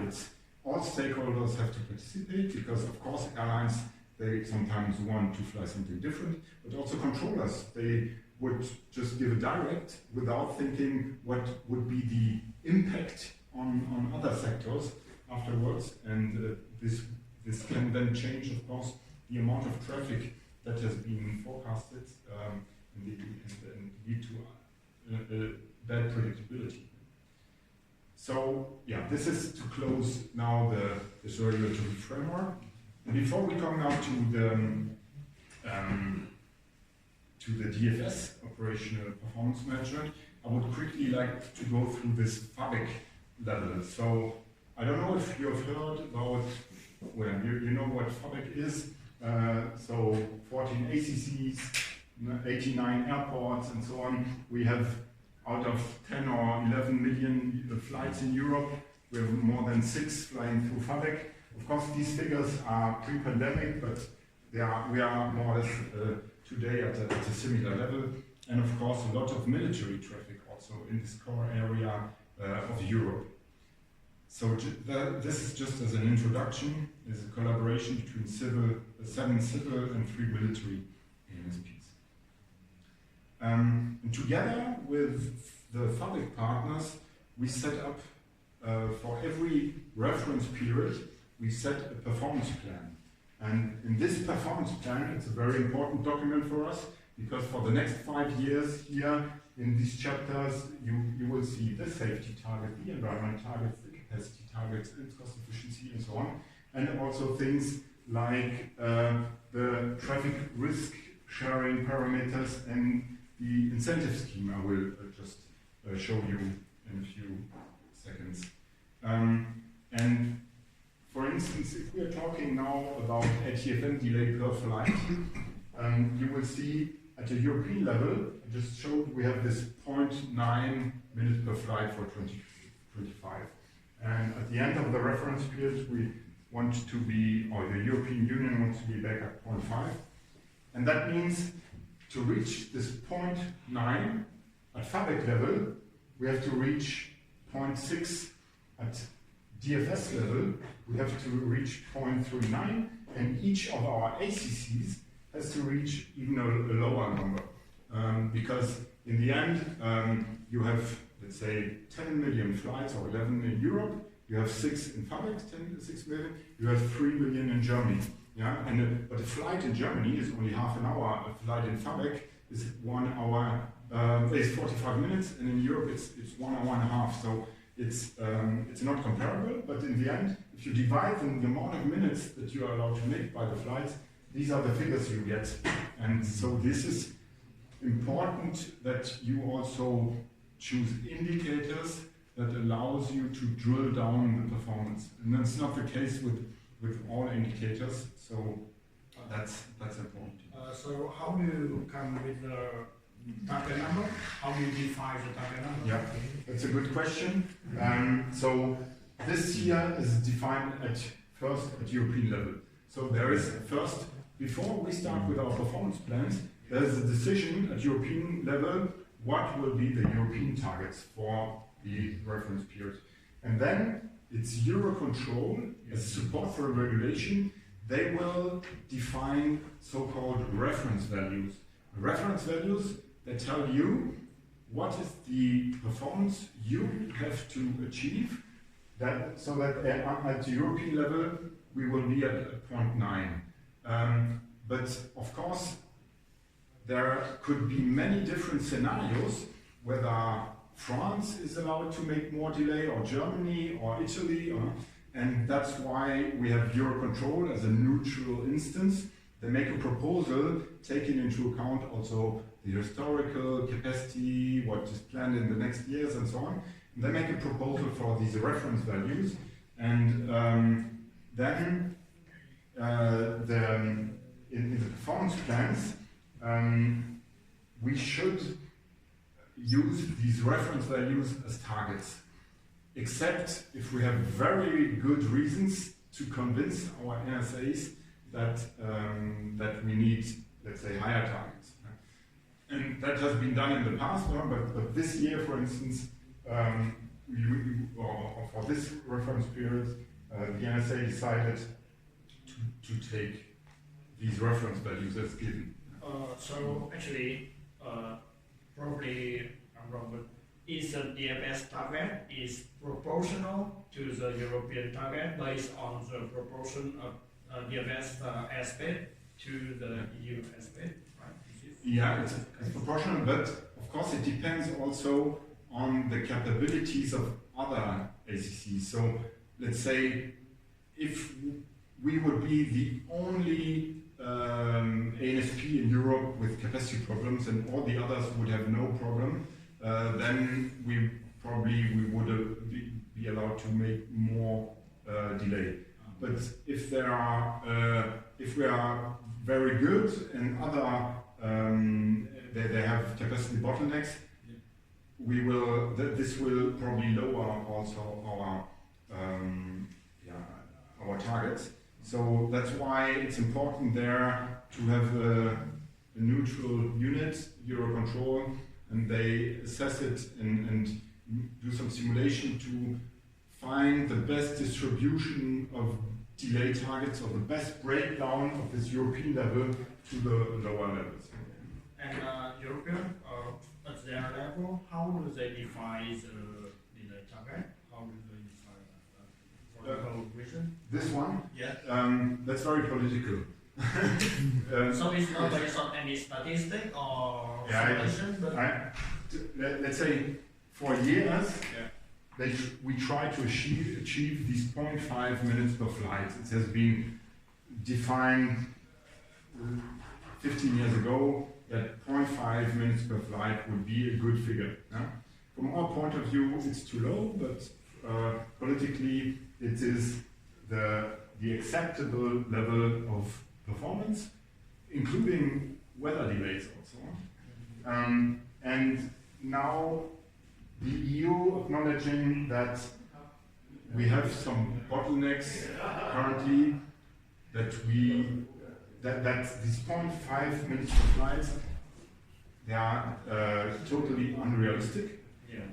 [SPEAKER 1] It's all stakeholders have to participate, because of course airlines, they sometimes want to fly something different, but also controllers, they would just give a direct without thinking what would be the impact on other sectors afterwards. And this can then change, of course, the amount of traffic that has been forecasted and lead to bad predictability. So this is to close now this regulatory framework. And before we come now to the DFS, Operational Performance Management, I would quickly like to go through this FABIC level. So I don't know if you have heard about, well, you know what FABIC is. So 14 ACCs, 89 airports, and so on. We have, out of 10 or 11 million flights in Europe, we have more than 6 flying through FABIC. Of course, these figures are pre-pandemic, but we are more or less today at a similar level. And of course, a lot of military traffic also in this core area of Europe. So this is just as an introduction, is a collaboration between 7 civil and 3 military ANSPs. And together with the FABIC partners, we set up, for every reference period, we set a performance plan. And in this performance plan, it's a very important document for us, because for the next 5 years here in these chapters, you will see the safety target, the environment targets, the capacity targets, its cost efficiency, and so on. And also things like the traffic risk sharing parameters and the incentive scheme I will just show you in a few seconds. And for instance, if we are talking now about ATFM delay per flight, you will see at a European level, I just showed we have this 0.9 minutes per flight for 2025. And at the end of the reference period, we want to be, or the European Union wants to be back at 0.5. And that means to reach this 0.9 at FABEC level, we have to reach 0.6 at DFS level, we have to reach 0.39, and each of our ACCs has to reach even a lower number. Because in the end, you have, let's say, 10 million flights or 11 in Europe, you have 6 in FABEC, 6 million, you have 3 million in Germany. Yeah? But a flight in Germany is only half an hour, a flight in FABEC is 1 hour, is 45 minutes, and in Europe it's 1 hour and a half. So it's not comparable, but in the end, if you divide the amount of minutes that you are allowed to make by the flights, these are the figures you get. And so this is important that you also choose indicators that allows you to drill down the performance. And that's not the case with all indicators, so that's important.
[SPEAKER 3] So how do you come with the target number? How do you define the target number?
[SPEAKER 1] Yeah, that's a good question. So this here is defined first at European level. So there is first, before we start with our performance plans, there's a decision at European level what will be the European targets for the reference period. And then it's Eurocontrol, as support for regulation, they will define so-called reference values. Reference values that tell you what is the performance you have to achieve, so that at the European level we will be at 0.9. But of course, there could be many different scenarios whether France is allowed to make more delay, or Germany, or Italy, and that's why we have Eurocontrol as a neutral instance. They make a proposal taking into account also the historical capacity, what is planned in the next years, and so on. And they make a proposal for these reference values, and then in the performance plans, we should use these reference values as targets, except if we have very good reasons to convince our NSAs that we need, let's say, higher targets. And that has been done in the past, but this year, for instance, or for this reference period, the NSA decided to take these reference values as given.
[SPEAKER 3] So actually, probably I'm wrong, but is the DFS target is proportional to the European target based on the proportion of DFS aspect to the EU aspect, right?
[SPEAKER 1] Yeah, it's proportional, but of course it depends also on the capabilities of other ACCs. So let's say if we would be the only ANSP in Europe with capacity problems and all the others would have no problem, then we would be allowed to make more delay. But if we are very good and other they have capacity bottlenecks, this will probably lower also our targets. So that's why it's important there to have a neutral unit, Eurocontrol, and they assess it and do some simulation to find the best distribution of delay targets or the best breakdown of this European level to the lower levels.
[SPEAKER 3] And European, at their level, how do they define the delay target? How do they define political reason?
[SPEAKER 1] This one?
[SPEAKER 3] Yeah.
[SPEAKER 1] That's very political.
[SPEAKER 3] So it's not based on any statistic or simulation, but
[SPEAKER 1] let's say for years we try to achieve these 0.5 minutes per flight. It has been defined 15 years ago that 0.5 minutes per flight would be a good figure. Yeah? From our point of view, it's too low, but politically, it is the acceptable level of performance, including weather delays also. And now the EU acknowledging that we have some bottlenecks currently, that these 0.5 minutes per flight, they are totally unrealistic.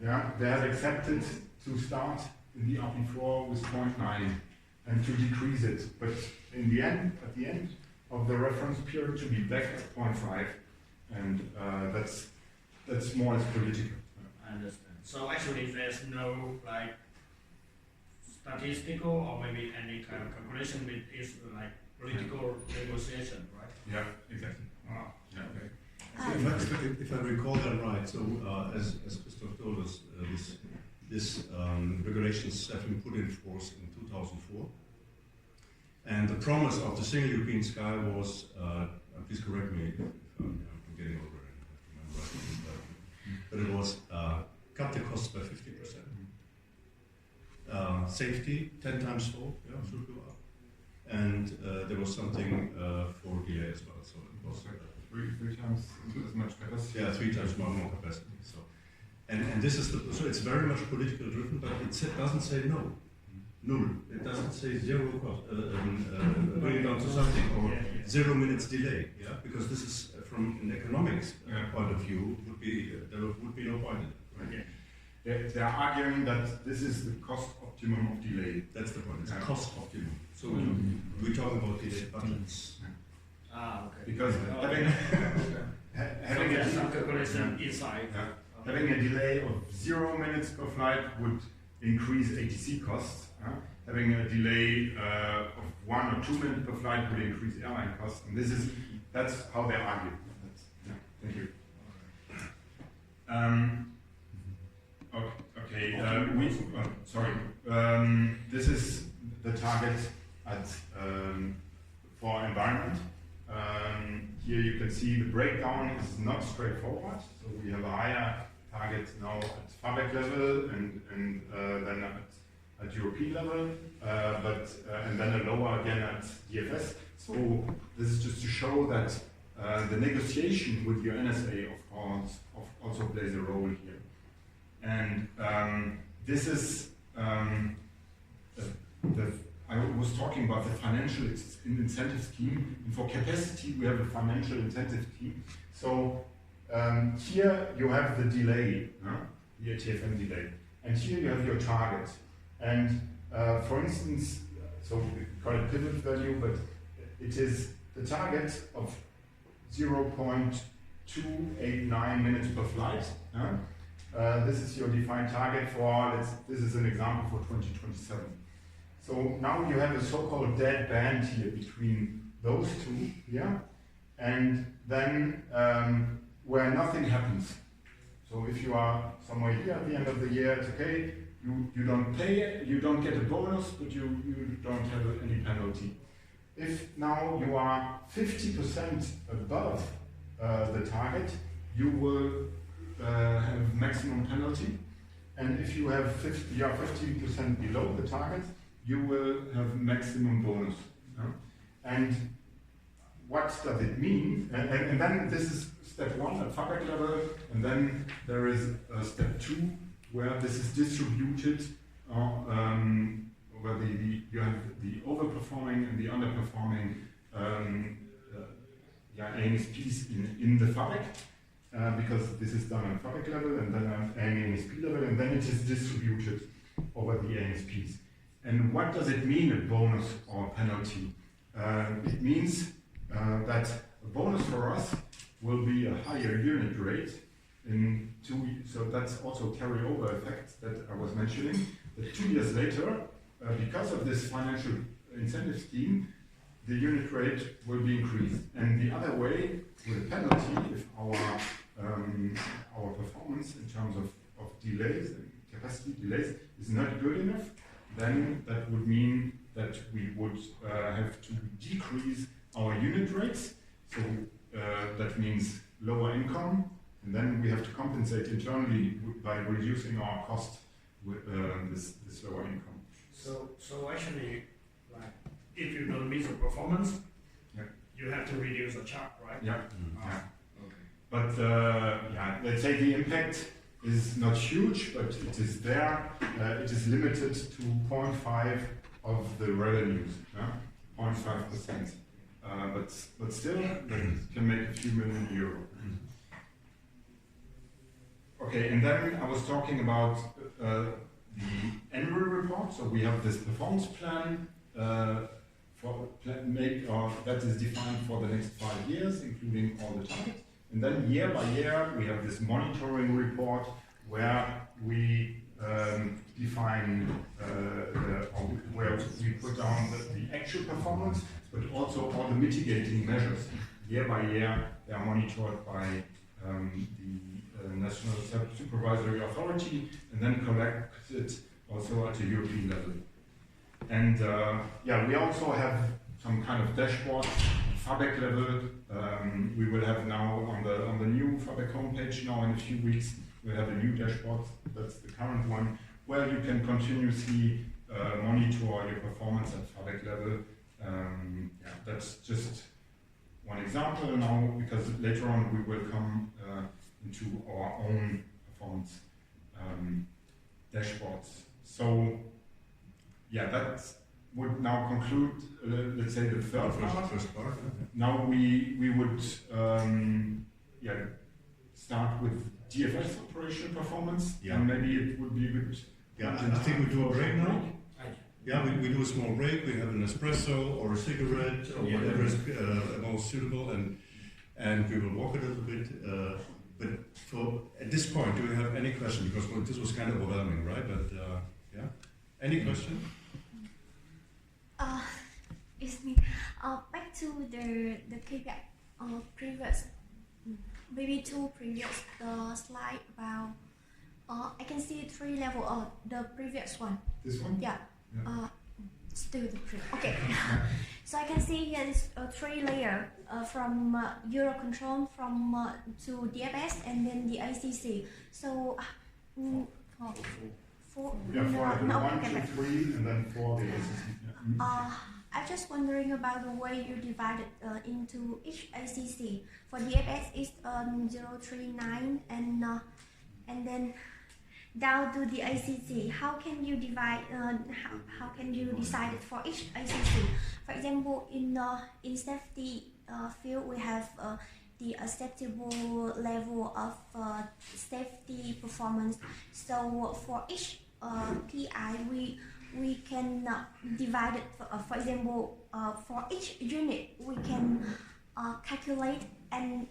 [SPEAKER 1] Yeah, they have accepted to start in the RP4 with 0.9 and to decrease it, but in the end, at the end of the reference period, to be back at 0.5, and that's more or less political.
[SPEAKER 3] I understand. So actually, there's no like statistical or maybe any kind of calculation with this like political negotiation, right?
[SPEAKER 1] Yeah, exactly.
[SPEAKER 3] Wow.
[SPEAKER 1] Yeah, okay.
[SPEAKER 2] If I recall that right, so as Christoph told us, this regulations have been put in force in 2004, and the promise of the single European sky was, please correct me if I'm getting over it, but it was cut the costs by 50%. Safety 10 times fold, yeah, should go up, and there was something for delay as well. So it was
[SPEAKER 1] three times as much capacity.
[SPEAKER 2] yeah, 3 times more capacity. So, and this is so it's very much political driven, but it doesn't say no, null. It doesn't say zero cost, bring it down to something or 0 minutes delay. Yeah, because this is from an economics point of view there would be no point in it. Right?
[SPEAKER 1] They're arguing that this is the cost optimum of delay.
[SPEAKER 2] That's the point. It's a cost optimum. So we're talking about delay budgets.
[SPEAKER 3] Ah, okay.
[SPEAKER 1] Because having
[SPEAKER 3] so some calculation inside.
[SPEAKER 1] Having a delay of 0 minutes per flight would increase ATC costs. Having a delay of 1 or 2 minutes per flight would increase airline costs. And that's how they argue. Thank you. Okay. This is the target for environment. Here you can see the breakdown is not straightforward. So we have a higher target now at FABEC level and then at European level, and then a lower again at DFS. So this is just to show that the negotiation with your NSA, of course, also plays a role here. And this is I was talking about the financial incentive scheme, and for capacity we have a financial incentive scheme. So here you have the delay, the ATFM delay, and here you have your target. And for instance, so we call it pivot value, but it is the target of 0.289 minutes per flight. This is your defined target for, this is an example for 2027. So now you have a so-called dead band here between those two, and then where nothing happens. So if you are somewhere here at the end of the year, it's okay, you don't pay, you don't get a bonus, but you don't have any penalty. If now you are 50% above the target, you will have maximum penalty, and if you are 50% below the target, you will have maximum bonus. And what does it mean? And then this is step 1 at FABEC level, and then there is step 2 where this is distributed, where you have the overperforming and the underperforming ANSPs in the FABEC. Because this is done on FABEC level and then on ANSP level, and then it is distributed over the ANSPs. And what does it mean, a bonus or penalty? It means that a bonus for us will be a higher unit rate in 2 years. So that's also carryover effect that I was mentioning. That 2 years later, because of this financial incentive scheme, the unit rate will be increased. And the other way, with a penalty, if our performance in terms of delays and capacity delays is not good enough, then that would mean that that we would have to decrease our unit rates. So that means lower income, and then we have to compensate internally by reducing our cost with this lower income.
[SPEAKER 3] So actually, like, if you don't meet the performance,
[SPEAKER 1] Yeah.
[SPEAKER 3] you have to reduce the charge, right?
[SPEAKER 1] Yeah.
[SPEAKER 2] Mm.
[SPEAKER 1] Yeah.
[SPEAKER 3] Okay.
[SPEAKER 1] But yeah, let's say the impact is not huge, but it is there. It is limited to 0.5 of the revenues, 0.5%. But still, that can make a few million euro. Okay, and then I was talking about the annual report. So we have this performance plan that is defined for the next 5 years, including all the targets. And then year by year, we have this monitoring report where we define where we put down the actual performance, but also all the mitigating measures. Year by year, they are monitored by the National Supervisory Authority and then collected also at the European level. And yeah, we also have some kind of dashboard, FABEC level. We will have now on the new FABEC homepage now in a few weeks. We'll have a new dashboard. That's the current one, where you can continuously monitor your performance at FABEC level. Yeah, that's just one example now, because later on we will come into our own performance dashboards. So yeah, that would now conclude, let's say, the third part.
[SPEAKER 2] First part.
[SPEAKER 1] Now we would yeah, start with DFS operational performance,
[SPEAKER 2] Yeah.
[SPEAKER 1] and maybe it would be a good.
[SPEAKER 2] Yeah, I think we do a break now.
[SPEAKER 3] I-
[SPEAKER 2] Yeah, we do a small break. We have an espresso or a cigarette or
[SPEAKER 3] Yeah.
[SPEAKER 2] whatever is most suitable, and we will walk a little bit. But at this point, do you have any question? Because this was kind of overwhelming, right? But yeah, any question?
[SPEAKER 4] Excuse me. Back to the KPI previous, maybe two previous slide about. I can see 3 level. The previous one.
[SPEAKER 1] This one?
[SPEAKER 4] Yeah.
[SPEAKER 1] Yeah.
[SPEAKER 4] Still the previous. Okay. So I can see here is a 3 layer from Eurocontrol to DFS and then the ICC. So four.
[SPEAKER 1] Yeah, for
[SPEAKER 4] No,
[SPEAKER 1] 1,
[SPEAKER 4] okay,
[SPEAKER 1] 2,
[SPEAKER 4] but-
[SPEAKER 1] 3, and then 4 the ACC. Yeah.
[SPEAKER 4] I'm just wondering about the way you divide it into each ACC. For DFS is 039 and then down to the ACC. How can you divide? How can you decide it for each ACC? For example, in safety field we have the acceptable level of safety performance. So for each PI we can divide it. For example, for each unit we can calculate, and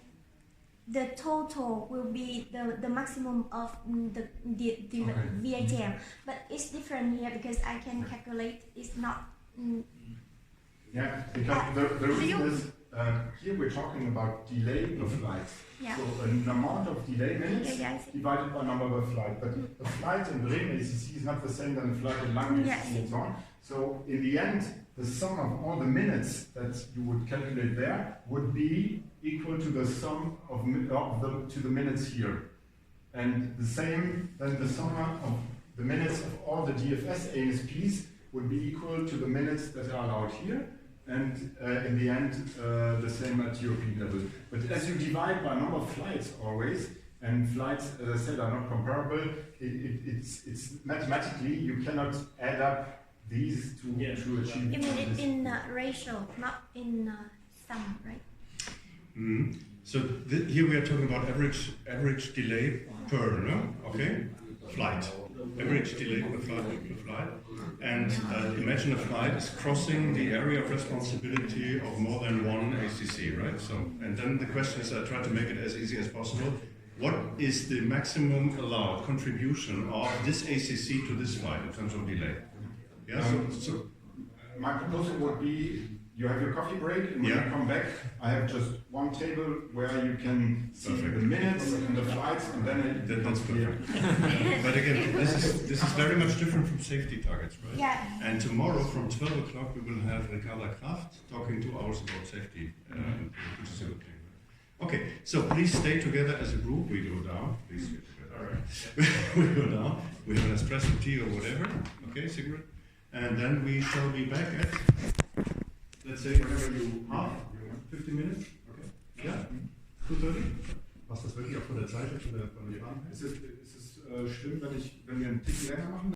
[SPEAKER 4] the total will be the maximum of the VHM. But it's different here because I can calculate. It's not.
[SPEAKER 1] Yeah, because the reason is here we're talking about delay per flight.
[SPEAKER 4] Yeah.
[SPEAKER 1] So an amount of delay minutes
[SPEAKER 4] Yeah, I see.
[SPEAKER 1] divided by number of flight. But a flight in Bremen ACC is not the same than a flight in Langen
[SPEAKER 4] Yeah.
[SPEAKER 1] ACC and so on. So in the end, the sum of all the minutes that you would calculate there would be equal to the sum of the minutes here. And the same, then the sum of the minutes of all the DFS ASPs would be equal to the minutes that are allowed here. And in the end, the same at European level. But as you divide by number of flights always, and flights, as I said, are not comparable, it's mathematically, you cannot add up these to achieve
[SPEAKER 4] You mean it
[SPEAKER 1] this.
[SPEAKER 4] in ratio, not in sum, right?
[SPEAKER 2] Mm. So here we are talking about average delay per, no? Okay, flight. Average delay per flight. And imagine a flight is crossing the area of responsibility of more than one ACC, right? So, and then the question is, I try to make it as easy as possible. What is the maximum allowed contribution of this ACC to this flight in terms of delay? Yeah. So
[SPEAKER 1] My proposal would be you have your coffee break, and when
[SPEAKER 2] Yeah.
[SPEAKER 1] you come back, I have just one table where you can see
[SPEAKER 2] Perfect.
[SPEAKER 1] the minutes and the flights, and then it
[SPEAKER 2] That's
[SPEAKER 1] clear.
[SPEAKER 2] perfect. But again, this is very much different from safety targets, right?
[SPEAKER 4] Yeah.
[SPEAKER 2] And tomorrow from 12 o'clock we will have Ricarda Kraft talking 2 hours about safety, which is a good thing. Okay, so please stay together as a group. We go down. Please stay together.
[SPEAKER 3] All right.
[SPEAKER 2] We go down. We have an espresso tea or whatever. Okay, cigarette. And then we shall be back at, let's say, whenever you have 15 minutes. Okay. Yeah. 2:30. Passt das wirklich auch von der Zeit, von der Bahn?
[SPEAKER 1] Ist es schlimm, wenn wir einen Tick länger machen?